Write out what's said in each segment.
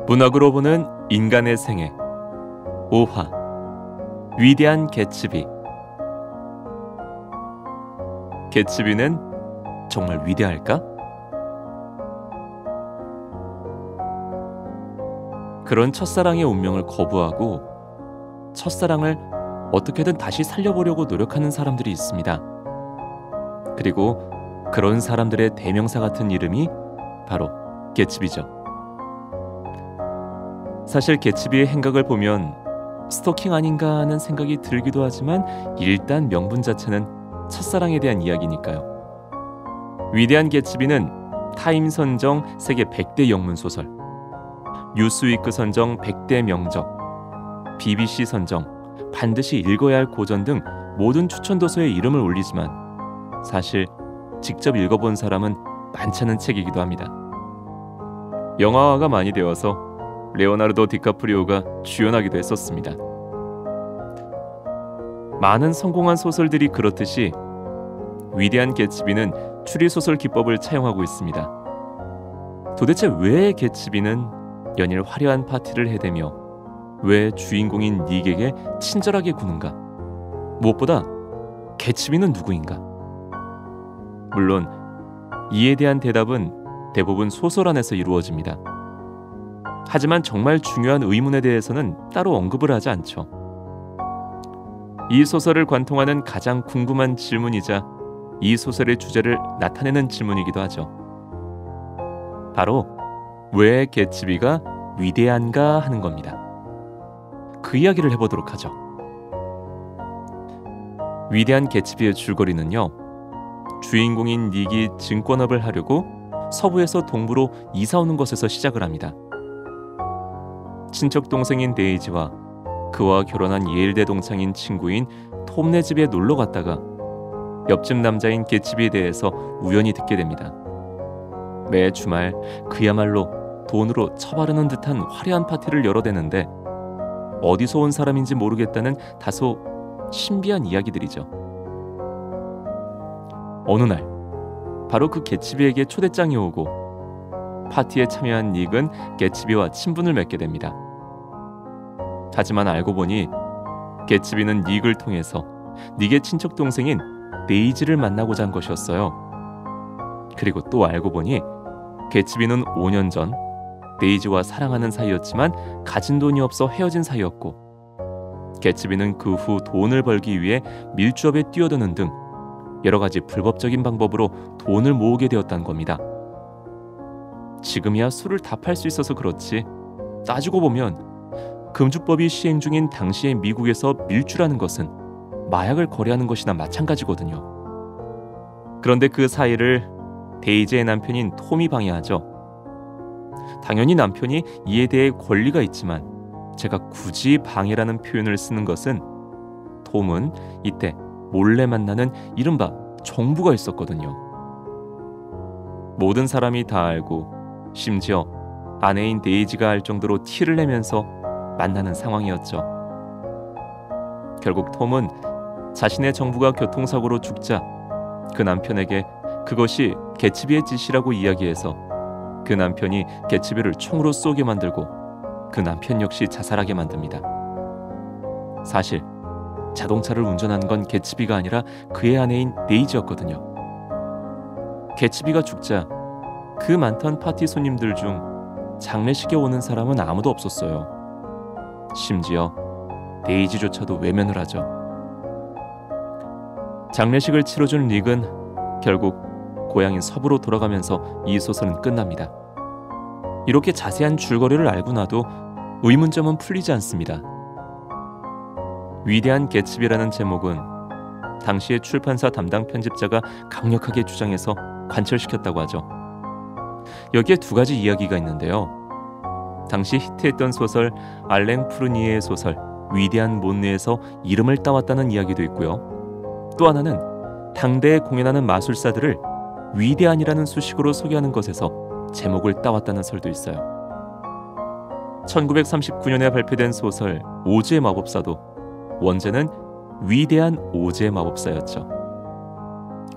문학으로 보는 인간의 생애 5화 위대한 개츠비. 개츠비는 정말 위대할까? 그런 첫사랑의 운명을 거부하고 첫사랑을 어떻게든 다시 살려보려고 노력하는 사람들이 있습니다. 그리고 그런 사람들의 대명사 같은 이름이 바로 개츠비죠. 사실 개츠비의 행각을 보면 스토킹 아닌가 하는 생각이 들기도 하지만 일단 명분 자체는 첫사랑에 대한 이야기니까요. 위대한 개츠비는 타임 선정 세계 100대 영문 소설, 뉴스위크 선정 100대 명작, BBC 선정 반드시 읽어야 할 고전 등 모든 추천 도서에 이름을 올리지만 사실 직접 읽어본 사람은 많지 않은 책이기도 합니다. 영화화가 많이 되어서 레오나르도 디카프리오가 주연하기도 했었습니다. 많은 성공한 소설들이 그렇듯이 위대한 개츠비는 추리소설 기법을 차용하고 있습니다. 도대체 왜 개츠비는 연일 화려한 파티를 해대며 왜 주인공인 닉에게 친절하게 구는가? 무엇보다 개츠비는 누구인가? 물론 이에 대한 대답은 대부분 소설 안에서 이루어집니다. 하지만 정말 중요한 의문에 대해서는 따로 언급을 하지 않죠. 이 소설을 관통하는 가장 궁금한 질문이자 이 소설의 주제를 나타내는 질문이기도 하죠. 바로 왜 개츠비가 위대한가 하는 겁니다. 그 이야기를 해보도록 하죠. 위대한 개츠비의 줄거리는요, 주인공인 닉이 증권업을 하려고 서부에서 동부로 이사 오는 것에서 시작을 합니다. 친척 동생인 데이지와 그와 결혼한 예일대 동창인 친구인 톰네 집에 놀러 갔다가 옆집 남자인 개츠비에 대해서 우연히 듣게 됩니다. 매 주말 그야말로 돈으로 처바르는 듯한 화려한 파티를 열어대는데 어디서 온 사람인지 모르겠다는 다소 신비한 이야기들이죠. 어느 날 바로 그 개츠비에게 초대장이 오고 파티에 참여한 닉은 개츠비와 친분을 맺게 됩니다. 하지만 알고 보니 개츠비는 닉을 통해서 닉의 친척 동생인 데이지를 만나고자 한 것이었어요. 그리고 또 알고 보니 개츠비는 5년 전 데이지와 사랑하는 사이였지만 가진 돈이 없어 헤어진 사이였고 개츠비는 그 후 돈을 벌기 위해 밀주업에 뛰어드는 등 여러 가지 불법적인 방법으로 돈을 모으게 되었다는 겁니다. 지금이야 술을 다 팔 수 있어서 그렇지 따지고 보면 금주법이 시행 중인 당시의 미국에서 밀주라는 것은 마약을 거래하는 것이나 마찬가지거든요. 그런데 그 사이를 데이지의 남편인 톰이 방해하죠. 당연히 남편이 이에 대해 권리가 있지만 제가 굳이 방해라는 표현을 쓰는 것은 톰은 이때 몰래 만나는 이른바 정부가 있었거든요. 모든 사람이 다 알고 심지어 아내인 데이지가 알 정도로 티를 내면서 만나는 상황이었죠. 결국 톰은 자신의 정부가 교통사고로 죽자 그 남편에게 그것이 개츠비의 짓이라고 이야기해서 그 남편이 개츠비를 총으로 쏘게 만들고 그 남편 역시 자살하게 만듭니다. 사실 자동차를 운전한 건 개츠비가 아니라 그의 아내인 데이지였거든요. 개츠비가 죽자 그 많던 파티 손님들 중 장례식에 오는 사람은 아무도 없었어요. 심지어 데이지조차도 외면을 하죠. 장례식을 치러준 닉은 결국 고향인 서부로 돌아가면서 이 소설은 끝납니다. 이렇게 자세한 줄거리를 알고 나도 의문점은 풀리지 않습니다. 위대한 개츠비라는 제목은 당시의 출판사 담당 편집자가 강력하게 주장해서 관철시켰다고 하죠. 여기에 두 가지 이야기가 있는데요. 당시 히트했던 소설 알랭 푸르니에의 소설 위대한 몬느에서 이름을 따왔다는 이야기도 있고요. 또 하나는 당대에 공연하는 마술사들을 위대한이라는 수식어로 소개하는 것에서 제목을 따왔다는 설도 있어요. 1939년에 발표된 소설 오즈의 마법사도 원제는 위대한 오즈의 마법사였죠.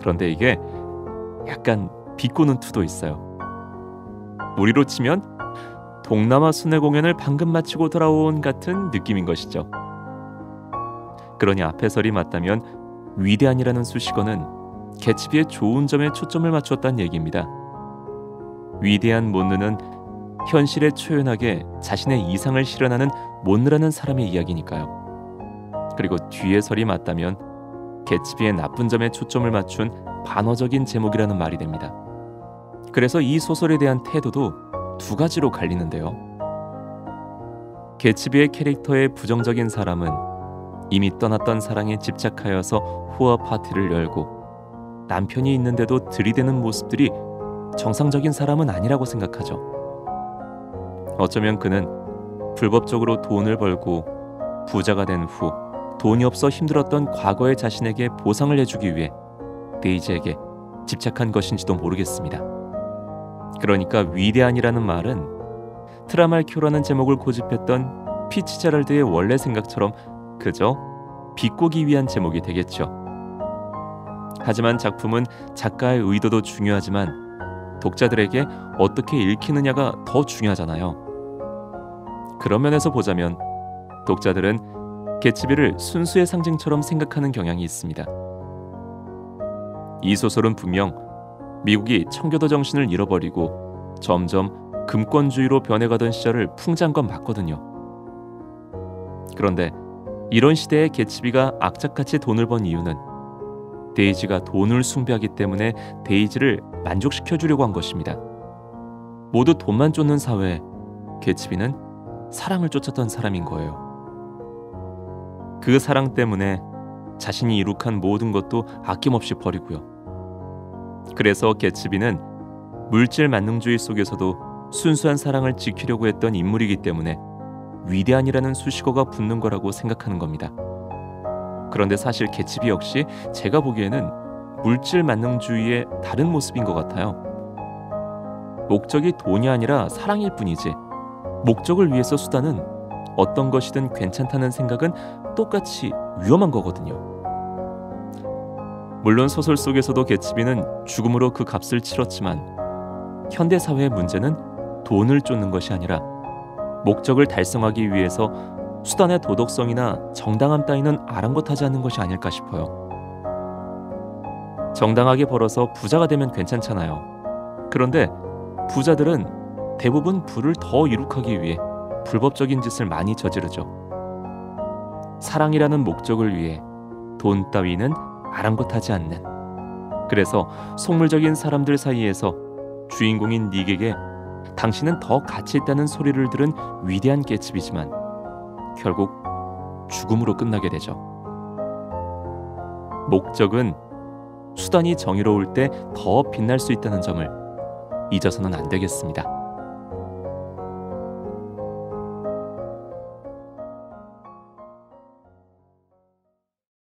그런데 이게 약간 비꼬는 투도 있어요. 우리로 치면 동남아 순회 공연을 방금 마치고 돌아온 같은 느낌인 것이죠. 그러니 앞의 설이 맞다면 위대한이라는 수식어는 개츠비의 좋은 점에 초점을 맞추었다는 얘기입니다. 위대한 몬느는 현실에 초연하게 자신의 이상을 실현하는 몬느라는 사람의 이야기니까요. 그리고 뒤의 설이 맞다면 개츠비의 나쁜 점에 초점을 맞춘 반어적인 제목이라는 말이 됩니다. 그래서 이 소설에 대한 태도도 두 가지로 갈리는데요. 개츠비의 캐릭터의 부정적인 사람은 이미 떠났던 사랑에 집착하여서 호화 파티를 열고 남편이 있는데도 들이대는 모습들이 정상적인 사람은 아니라고 생각하죠. 어쩌면 그는 불법적으로 돈을 벌고 부자가 된 후 돈이 없어 힘들었던 과거의 자신에게 보상을 해주기 위해 데이지에게 집착한 것인지도 모르겠습니다. 그러니까 위대한이라는 말은 트라말큐라는 제목을 고집했던 피츠제럴드의 원래 생각처럼 그저 비꼬기 위한 제목이 되겠죠. 하지만 작품은 작가의 의도도 중요하지만 독자들에게 어떻게 읽히느냐가 더 중요하잖아요. 그런 면에서 보자면 독자들은 개츠비를 순수의 상징처럼 생각하는 경향이 있습니다. 이 소설은 분명 미국이 청교도 정신을 잃어버리고 점점 금권주의로 변해가던 시절을 풍자한 건 맞거든요. 그런데 이런 시대에 개츠비가 악착같이 돈을 번 이유는 데이지가 돈을 숭배하기 때문에 데이지를 만족시켜주려고 한 것입니다. 모두 돈만 쫓는 사회에 개츠비는 사랑을 쫓았던 사람인 거예요. 그 사랑 때문에 자신이 이룩한 모든 것도 아낌없이 버리고요. 그래서 개츠비는 물질 만능주의 속에서도 순수한 사랑을 지키려고 했던 인물이기 때문에 위대한이라는 수식어가 붙는 거라고 생각하는 겁니다. 그런데 사실 개츠비 역시 제가 보기에는 물질 만능주의의 다른 모습인 것 같아요. 목적이 돈이 아니라 사랑일 뿐이지 목적을 위해서 수단은 어떤 것이든 괜찮다는 생각은 똑같이 위험한 거거든요. 물론 소설 속에서도 개츠비는 죽음으로 그 값을 치렀지만 현대 사회의 문제는 돈을 쫓는 것이 아니라 목적을 달성하기 위해서 수단의 도덕성이나 정당함 따위는 아랑곳하지 않는 것이 아닐까 싶어요. 정당하게 벌어서 부자가 되면 괜찮잖아요. 그런데 부자들은 대부분 부를 더 이룩하기 위해 불법적인 짓을 많이 저지르죠. 사랑이라는 목적을 위해 돈 따위는 아랑곳하지 않는, 그래서 속물적인 사람들 사이에서 주인공인 닉에게 당신은 더 가치 있다는 소리를 들은 위대한 개츠비지만 결국 죽음으로 끝나게 되죠. 목적은 수단이 정의로울 때 더 빛날 수 있다는 점을 잊어서는 안 되겠습니다.